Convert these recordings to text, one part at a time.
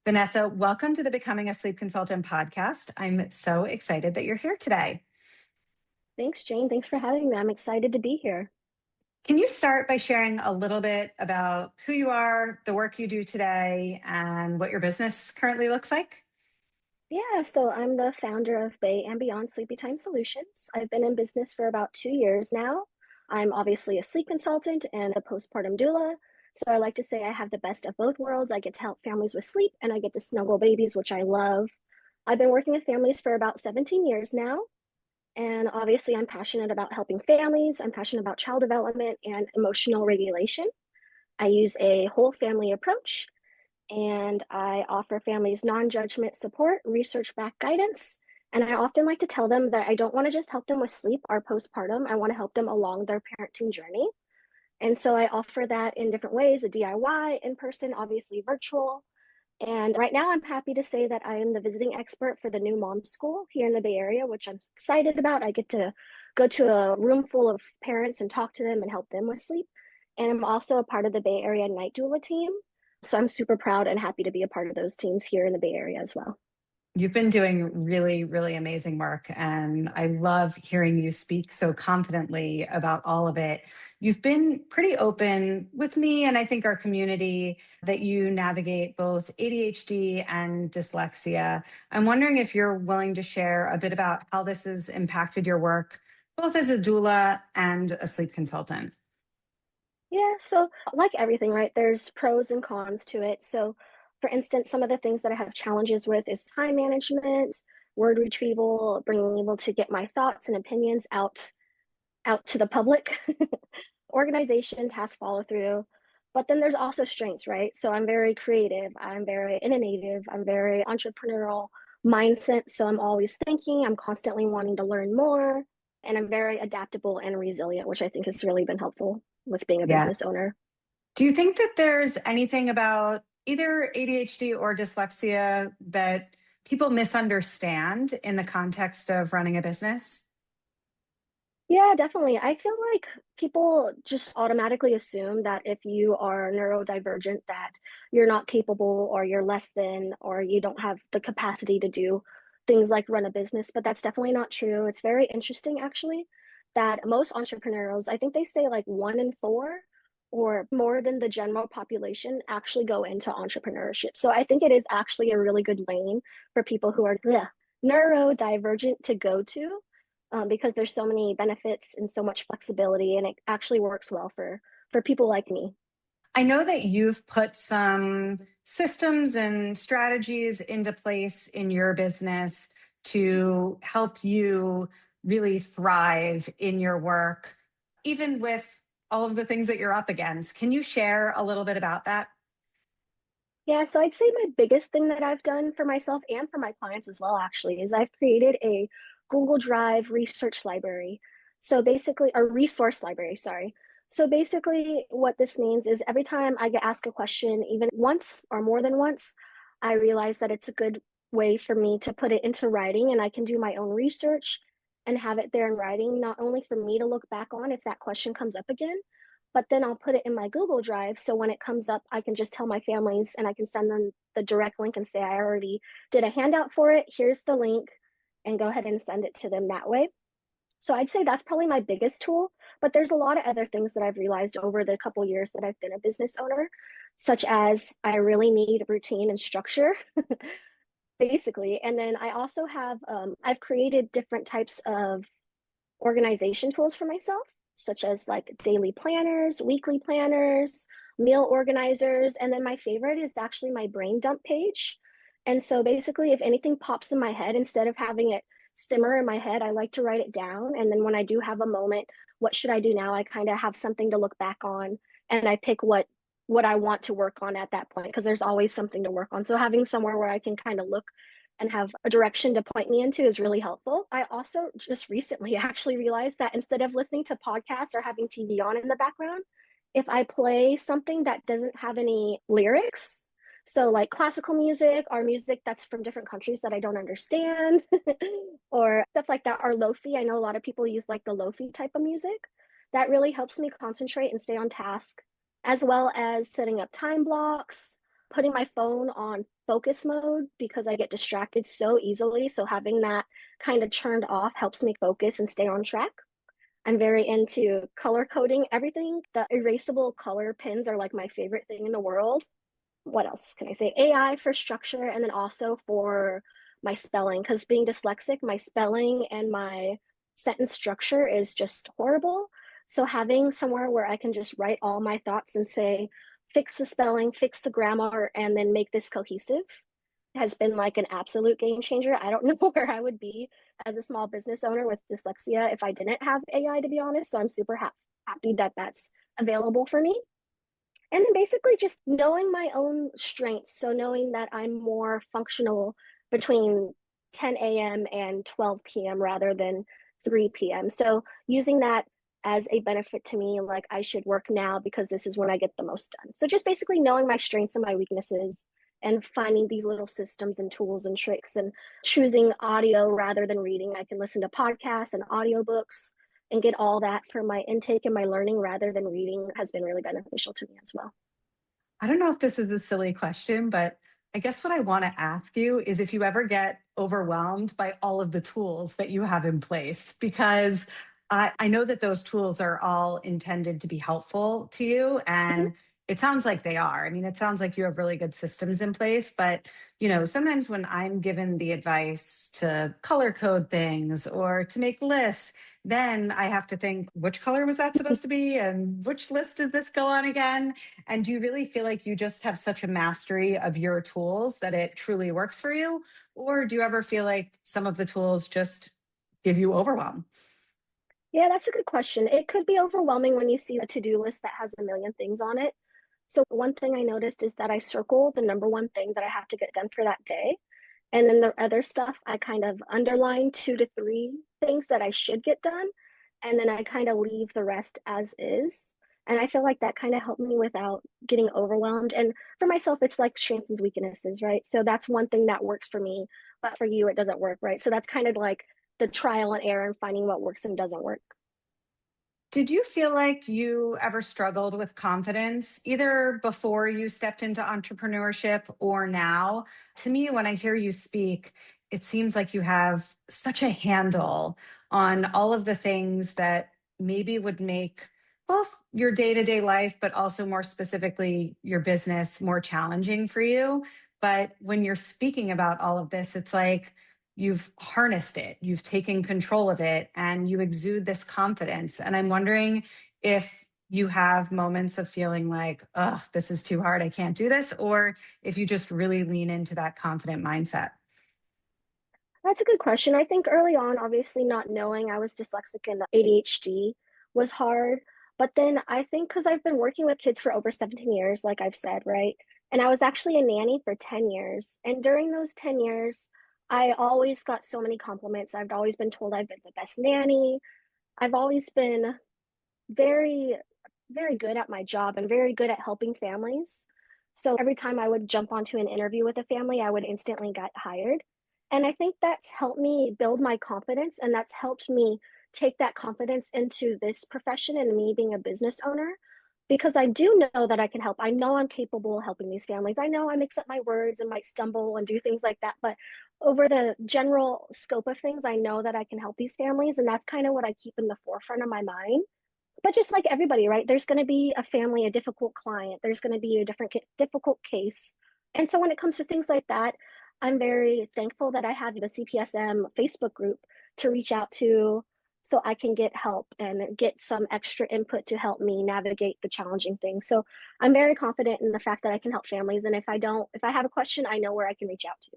Vanessa, welcome to the Becoming a Sleep Consultant podcast. I'm so excited that you're here today. Thanks, Jane. Thanks for having me. I'm excited to be here. Can you start by sharing a little bit about who you are, the work you do today, and what your business currently looks like? Yeah, so I'm the founder of Bay and Beyond Sleepy Time Solutions. I've been in business for about 2 years now. I'm obviously a sleep consultant and a postpartum doula. So I like to say I have the best of both worlds. I get to help families with sleep and I get to snuggle babies, which I love. I've been working with families for about 17 years now. And obviously, I'm passionate about helping families. I'm passionate about child development and emotional regulation. I use a whole family approach and I offer families non-judgment support, research-backed guidance. And I often like to tell them that I don't want to just help them with sleep or postpartum. I want to help them along their parenting journey. And so I offer that in different ways, a DIY, in person, obviously virtual. And right now I'm happy to say that I am the visiting expert for the new mom school here in the Bay Area, which I'm excited about. I get to go to a room full of parents and talk to them and help them with sleep. And I'm also a part of the Bay Area night doula team. So I'm super proud and happy to be a part of those teams here in the Bay Area as well. You've been doing really, really amazing work, and I love hearing you speak so confidently about all of it. You've been pretty open with me and I think our community that you navigate both ADHD and dyslexia. I'm wondering if you're willing to share a bit about how this has impacted your work, both as a doula and a sleep consultant. Yeah, so like everything, right, there's pros and cons to it. So, for instance, some of the things that I have challenges with is time management, word retrieval, being able to get my thoughts and opinions out to the public, organization, task follow through. But then there's also strengths, right? So I'm very creative, I'm very innovative, I'm very entrepreneurial mindset. So I'm always thinking, I'm constantly wanting to learn more, and I'm very adaptable and resilient, which I think has really been helpful with being a Yeah. business owner. Do you think that there's anything about either ADHD or dyslexia that people misunderstand in the context of running a business? Yeah, definitely. I feel like people just automatically assume that if you are neurodivergent, that you're not capable or you're less than or you don't have the capacity to do things like run a business, but that's definitely not true. It's very interesting actually that most entrepreneurs, I think they say like 1 in 4 or more than the general population actually go into entrepreneurship. So I think it is actually a really good lane for people who are neurodivergent to go to, because there's so many benefits and so much flexibility, and it actually works well for people like me. I know that you've put some systems and strategies into place in your business to help you really thrive in your work, even with all of the things that you're up against. Can you share a little bit about that? Yeah, so I'd say my biggest thing that I've done for myself and for my clients as well, actually, is I've created a Google Drive research library. So basically, a resource library, sorry. So basically, what this means is every time I get asked a question, even once or more than once, I realize that it's a good way for me to put it into writing and I can do my own research and have it there in writing, not only for me to look back on if that question comes up again, but then I'll put it in my Google Drive. So when it comes up, I can just tell my families and I can send them the direct link and say, I already did a handout for it. Here's the link, and go ahead and send it to them that way. So I'd say that's probably my biggest tool. But there's a lot of other things that I've realized over the couple years that I've been a business owner, such as I really need routine and structure, basically. And then I also have, I've created different types of organization tools for myself, such as like daily planners, weekly planners, meal organizers. And then my favorite is actually my brain dump page. And so basically, if anything pops in my head, instead of having it simmer in my head, I like to write it down. And then when I do have a moment, what should I do now? I kind of have something to look back on and I pick what I want to work on at that point because there's always something to work on. So having somewhere where I can kind of look and have a direction to point me into is really helpful. I also just recently actually realized that instead of listening to podcasts or having TV on in the background, if I play something that doesn't have any lyrics, so like classical music or music that's from different countries that I don't understand, or stuff like that, or lofi. I know a lot of people use like the lofi type of music. That really helps me concentrate and stay on task, as well as setting up time blocks, putting my phone on focus mode because I get distracted so easily. So having that kind of turned off helps me focus and stay on track. I'm very into color coding everything. The erasable color pins are like my favorite thing in the world. What else can I say? AI for structure and then also for my spelling. Because being dyslexic, my spelling and my sentence structure is just horrible. So having somewhere where I can just write all my thoughts and say, fix the spelling, fix the grammar, and then make this cohesive has been like an absolute game changer. I don't know where I would be as a small business owner with dyslexia if I didn't have AI, to be honest. So I'm super happy that that's available for me. And then basically just knowing my own strengths. So knowing that I'm more functional between 10 a.m. and 12 p.m. rather than 3 p.m. So using that as a benefit to me, like I should work now because this is when I get the most done. So just basically knowing my strengths and my weaknesses and finding these little systems and tools and tricks and choosing audio rather than reading. I can listen to podcasts and audiobooks and get all that for my intake and my learning rather than reading has been really beneficial to me as well. I don't know if this is a silly question, but I guess what I want to ask you is if you ever get overwhelmed by all of the tools that you have in place, because I know that those tools are all intended to be helpful to you. Mhm. And it sounds like they are. I mean, it sounds like you have really good systems in place, but sometimes when I'm given the advice to color code things or to make lists, then I have to think, which color was that supposed to be? And which list does this go on again? And do you really feel like you just have such a mastery of your tools that it truly works for you? Or do you ever feel like some of the tools just give you overwhelm? Yeah, that's a good question. It could be overwhelming when you see a to-do list that has a million things on it. So one thing I noticed is that I circle the number one thing that I have to get done for that day. And then the other stuff, I kind of underline 2 to 3 things that I should get done. And then I kind of leave the rest as is. And I feel like that kind of helped me without getting overwhelmed. And for myself, it's like strengths and weaknesses, right? So that's one thing that works for me, but for you, it doesn't work, right? So that's kind of like the trial and error and finding what works and doesn't work. Did you feel like you ever struggled with confidence, either before you stepped into entrepreneurship or now? To me, when I hear you speak, it seems like you have such a handle on all of the things that maybe would make both your day to day life, but also more specifically your business more challenging for you. But when you're speaking about all of this, it's like, you've harnessed it, you've taken control of it, and you exude this confidence. And I'm wondering if you have moments of feeling like, oh, this is too hard, I can't do this, or if you just really lean into that confident mindset. That's a good question. I think early on, obviously, not knowing I was dyslexic and ADHD was hard. But then I think because I've been working with kids for over 17 years, like I've said, right? And I was actually a nanny for 10 years. And during those 10 years, I always got so many compliments. I've always been told I've been the best nanny. I've always been very, very good at my job and very good at helping families. So every time I would jump onto an interview with a family, I would instantly get hired. And I think that's helped me build my confidence and that's helped me take that confidence into this profession and me being a business owner because I do know that I can help. I know I'm capable of helping these families. I know I mix up my words and might stumble and do things like that, but over the general scope of things, I know that I can help these families and that's kind of what I keep in the forefront of my mind. But just like everybody, right? There's going to be a family, a difficult client. There's going to be a difficult case. And so when it comes to things like that, I'm very thankful that I have the CPSM Facebook group to reach out to so I can get help and get some extra input to help me navigate the challenging things. So I'm very confident in the fact that I can help families. And if I have a question, I know where I can reach out to.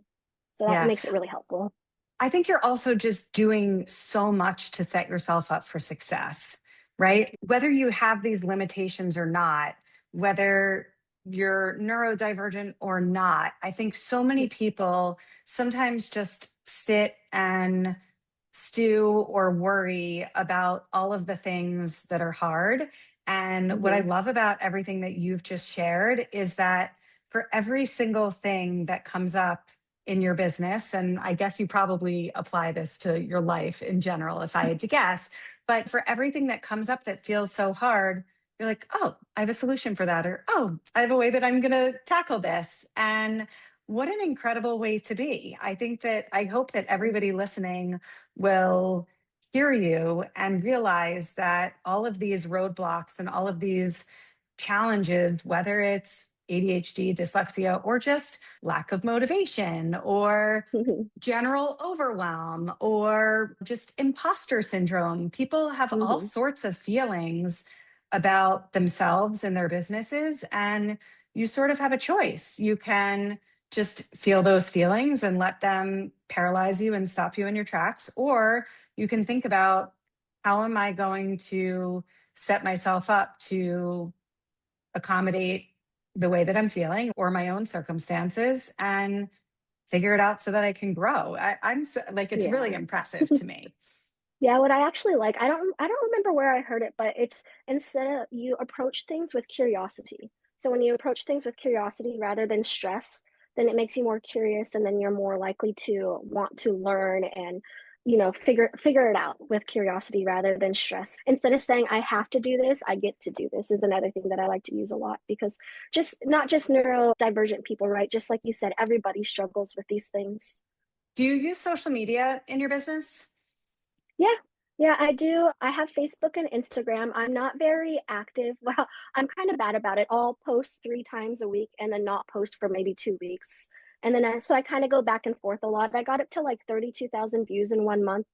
So that Yeah. makes it really helpful. I think you're also just doing so much to set yourself up for success, right? Whether you have these limitations or not, whether you're neurodivergent or not, I think so many people sometimes just sit and stew or worry about all of the things that are hard. And what I Mhm. love about everything that you've just shared is that for every single thing that comes up in your business, and I guess you probably apply this to your life in general, if I had to guess, but for everything that comes up that feels so hard, you're like, oh, I have a solution for that, or oh, I have a way that I'm going to tackle this. And what an incredible way to be. I hope that everybody listening will hear you and realize that all of these roadblocks and all of these challenges, whether it's ADHD, dyslexia, or just lack of motivation, or Mhm. general overwhelm, or just imposter syndrome. People have all Mhm. sorts of feelings about themselves and their businesses, and you sort of have a choice. You can just feel those feelings and let them paralyze you and stop you in your tracks, or you can think about, how am I going to set myself up to accommodate the way that I'm feeling or my own circumstances and figure it out so that I can grow. I'm so, like, it's really Yeah. impressive to me. Yeah, what I actually like, I don't remember where I heard it, but it's instead of you approach things with curiosity. So when you approach things with curiosity rather than stress, then it makes you more curious and then you're more likely to want to learn and figure it out with curiosity rather than stress. Instead of saying I have to do this, I get to do this is another thing that I like to use a lot because just not just neurodivergent people, right? Just like you said, everybody struggles with these things. Do you use social media in your business? Yeah. Yeah, I do. I have Facebook and Instagram. I'm not very active. Well, I'm kind of bad about it. I'll post 3 times a week and then not post for maybe 2 weeks. And then so I kind of go back and forth a lot. I got up to like 32,000 views in 1 month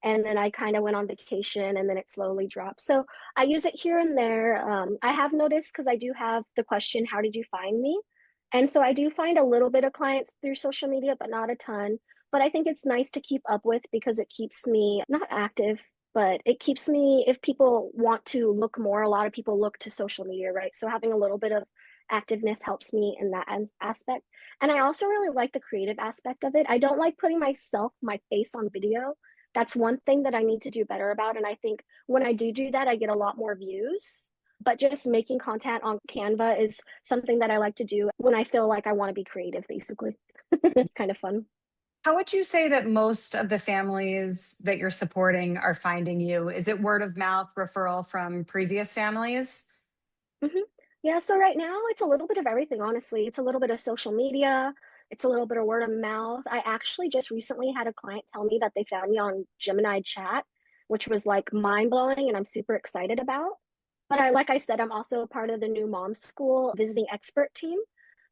and then I kind of went on vacation and then it slowly dropped. So I use it here and there. I have noticed because I do have the question, how did you find me? And so I do find a little bit of clients through social media, but not a ton. But I think it's nice to keep up with because it keeps me not active, but it keeps me, if people want to look more, a lot of people look to social media, right? So having a little bit of activeness helps me in that aspect. And I also really like the creative aspect of it. I don't like putting my face on video. That's one thing that I need to do better about. And I think when I do that, I get a lot more views. But just making content on Canva is something that I like to do when I feel like I want to be creative, basically. It's kind of fun. How would you say that most of the families that you're supporting are finding you? Is it word of mouth referral from previous families? hmm Yeah, so right now it's a little bit of everything, honestly. It's a little bit of social media, it's a little bit of word of mouth. I actually just recently had a client tell me that they found me on Gemini chat, which was like mind blowing and I'm super excited about. But like I said, I'm also a part of the new mom school visiting expert team.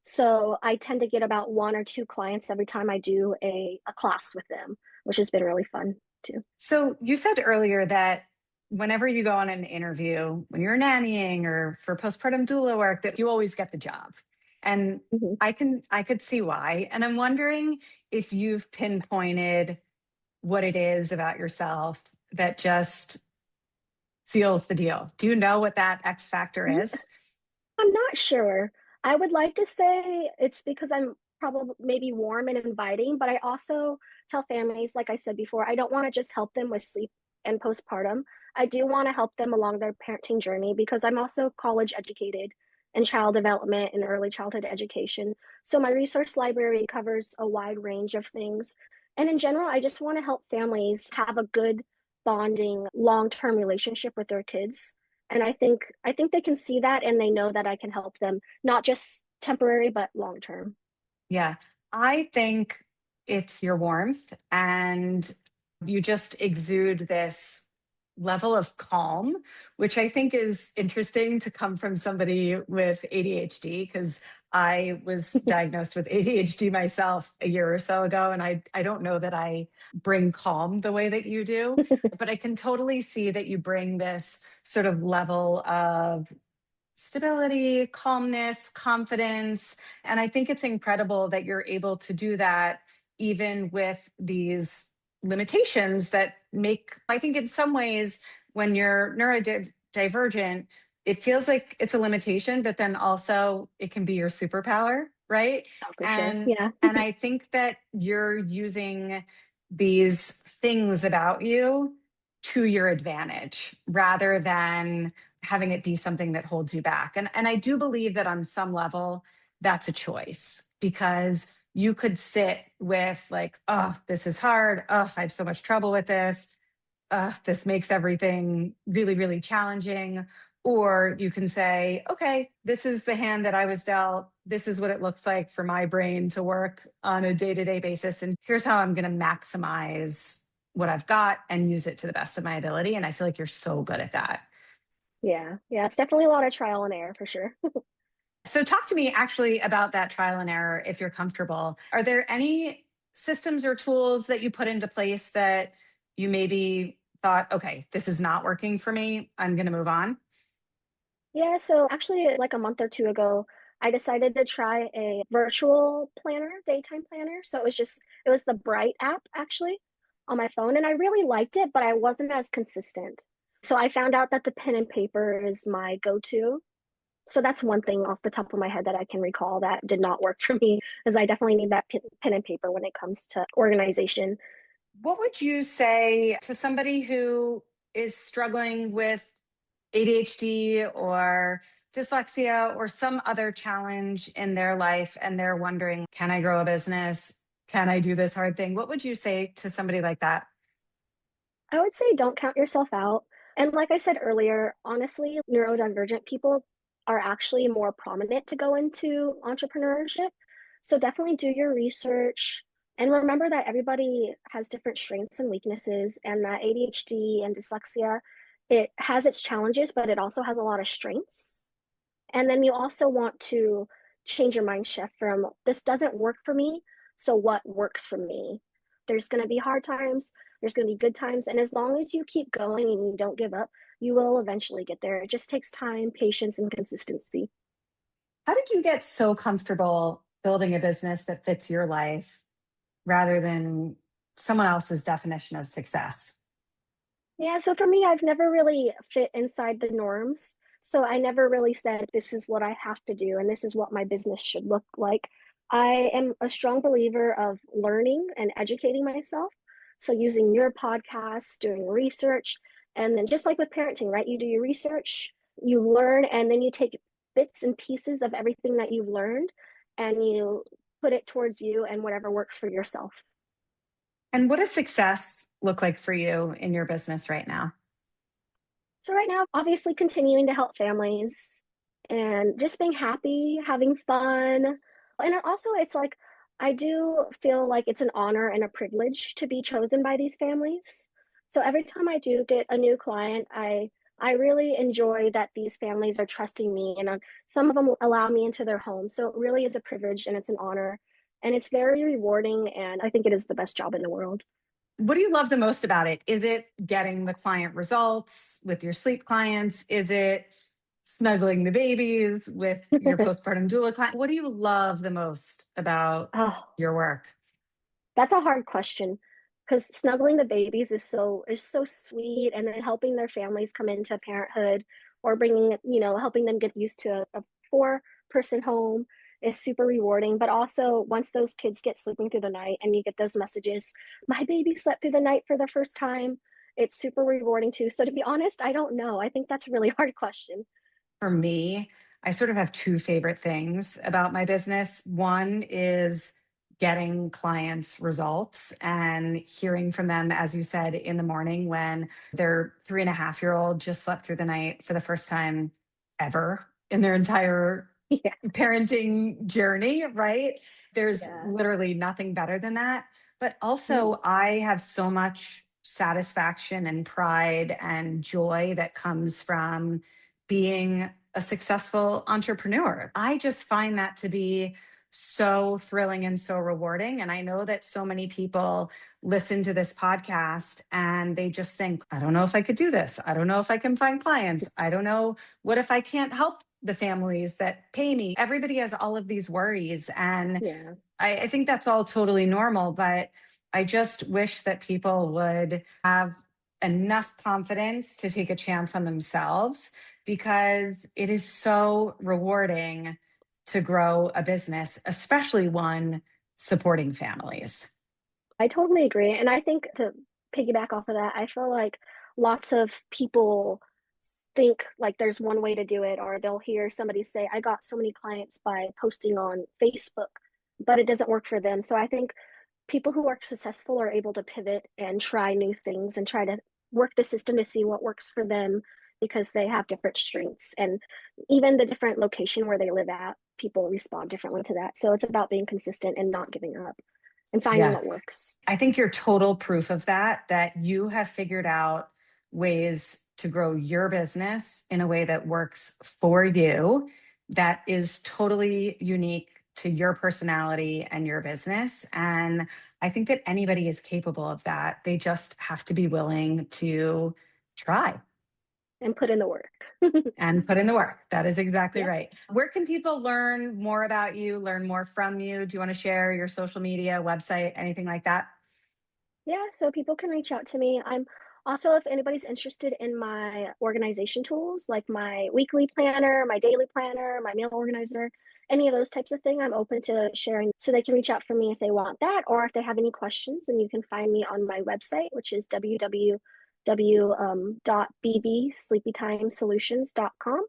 So I tend to get about 1 or 2 clients every time I do a class with them, which has been really fun too. So you said earlier that whenever you go on an interview, when you're nannying or for postpartum doula work, that you always get the job. And Mhm. I could see why. And I'm wondering if you've pinpointed what it is about yourself that just seals the deal. Do you know what that X factor is? I'm not sure. I would like to say it's because I'm probably maybe warm and inviting, but I also tell families, like I said before, I don't want to just help them with sleep and postpartum. I do want to help them along their parenting journey because I'm also college educated in child development and early childhood education. So my resource library covers a wide range of things. And in general, I just want to help families have a good bonding long-term relationship with their kids and I think they can see that and they know that I can help them, not just temporary, but long term. Yeah, I think it's your warmth, and you just exude this level of calm, which I think is interesting to come from somebody with ADHD, because I was diagnosed with ADHD myself a year or so ago. And I don't know that I bring calm the way that you do, but I can totally see that you bring this sort of level of stability, calmness, confidence. And I think it's incredible that you're able to do that even with these limitations that make, I think, in some ways, when you're neurodivergent, it feels like it's a limitation, but then also it can be your superpower, right? Oh, for sure. And Yeah. and I think that you're using these things about you to your advantage rather than having it be something that holds you back. And I do believe that on some level, that's a choice, because you could sit with like, oh, this is hard. Oh, I have so much trouble with this. This makes everything really, really challenging. Or you can say, okay, this is the hand that I was dealt. This is what it looks like for my brain to work on a day to day basis. And here's how I'm going to maximize what I've got and use it to the best of my ability. And I feel like you're so good at that. Yeah. Yeah. It's definitely a lot of trial and error for sure. So, talk to me actually about that trial and error if you're comfortable. Are there any systems or tools that you put into place that you maybe thought, okay, this is not working for me? I'm going to move on? Yeah, so actually, like a month or two ago, I decided to try a virtual planner, daytime planner. So it was the Bright app actually on my phone, and I really liked it, but I wasn't as consistent. So I found out that the pen and paper is my go-to. So that's one thing off the top of my head that I can recall that did not work for me, because I definitely need that pen and paper when it comes to organization. What would you say to somebody who is struggling with ADHD or dyslexia or some other challenge in their life and they're wondering, can I grow a business? Can I do this hard thing? What would you say to somebody like that? I would say don't count yourself out. And like I said earlier, honestly, neurodivergent people are actually more prominent to go into entrepreneurship. So definitely do your research and remember that everybody has different strengths and weaknesses, and that ADHD and dyslexia, it has its challenges, but it also has a lot of strengths. And then you also want to change your mind shift from this doesn't work for me. So what works for me? There's going to be hard times, there's going to be good times. And as long as you keep going and you don't give up, you will eventually get there. It just takes time, patience, and consistency. How did you get so comfortable building a business that fits your life rather than someone else's definition of success? Yeah, so for me, I've never really fit inside the norms. So I never really said, this is what I have to do and this is what my business should look like. I am a strong believer of learning and educating myself. So using your podcast, doing research, and then just like with parenting, right? You do your research, you learn, and then you take bits and pieces of everything that you've learned and you put it towards you and whatever works for yourself. And what does success look like for you in your business right now? So right now, obviously continuing to help families and just being happy, having fun. And also it's like I do feel like it's an honor and a privilege to be chosen by these families. So every time I do get a new client, I really enjoy that these families are trusting me, and some of them allow me into their home. So it really is a privilege and it's an honor, and it's very rewarding, and I think it is the best job in the world. What do you love the most about it? Is it getting the client results with your sleep clients? Is it snuggling the babies with your postpartum doula client? What do you love the most about Oh, your work? that's a hard question because snuggling the babies is so sweet, and then helping their families come into parenthood or bringing, helping them get used to a four-person home is super rewarding. But also, once those kids get sleeping through the night and you get those messages, my baby slept through the night for the first time, it's super rewarding too. So to be honest, I don't know. I think that's a really hard question. For me, I sort of have two favorite things about my business. One is getting clients results and hearing from them, as you said, in the morning when their 3.5-year-old just slept through the night for the first time ever in their entire Yeah. parenting journey, right? There's Yeah. literally nothing better than that. But Mm. also, I have so much satisfaction and pride and joy that comes from being a successful entrepreneur. I just find that to be so thrilling and so rewarding. And I know that so many people listen to this podcast and they just think, I don't know if I could do this. I don't know if I can find clients. I don't know. What if I can't help the families that pay me? Everybody has all of these worries. And Yeah. I think that's all totally normal, but I just wish that people would have enough confidence to take a chance on themselves because it is so rewarding to grow a business, especially one supporting families. I totally agree. And I think to piggyback off of that, I feel like lots of people think like there's one way to do it, or they'll hear somebody say, I got so many clients by posting on Facebook, but it doesn't work for them. So I think people who are successful are able to pivot and try new things and try to work the system to see what works for them because they have different strengths, and even the different location where they live at, people respond differently to that. So it's about being consistent and not giving up and finding Yeah. what works. I think you're total proof of that, that you have figured out ways to grow your business in a way that works for you, that is totally unique to your personality and your business. And I think that anybody is capable of that. They just have to be willing to try And put in the work. and put in the work. That is exactly Yeah. right. Where can people learn more about you, learn more from you? Do you want to share your social media, website, anything like that? Yeah, so people can reach out to me. I'm also, if anybody's interested in my organization tools, like my weekly planner, my daily planner, my meal organizer, any of those types of things, I'm open to sharing. So they can reach out for me if they want that, or if they have any questions. And you can find me on my website, which is www.bbsleepytimesolutions.com.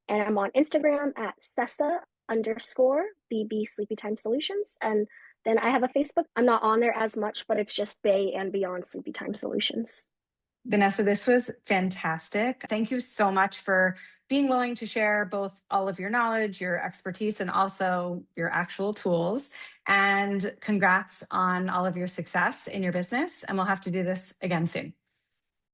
And I'm on Instagram at Sessa_BB Sleepy Time Solutions. And then I have a Facebook. I'm not on there as much, but it's just Bay and Beyond Sleepy Time Solutions. Vanessa, this was fantastic. Thank you so much for being willing to share both all of your knowledge, your expertise, and also your actual tools. And congrats on all of your success in your business. And we'll have to do this again soon.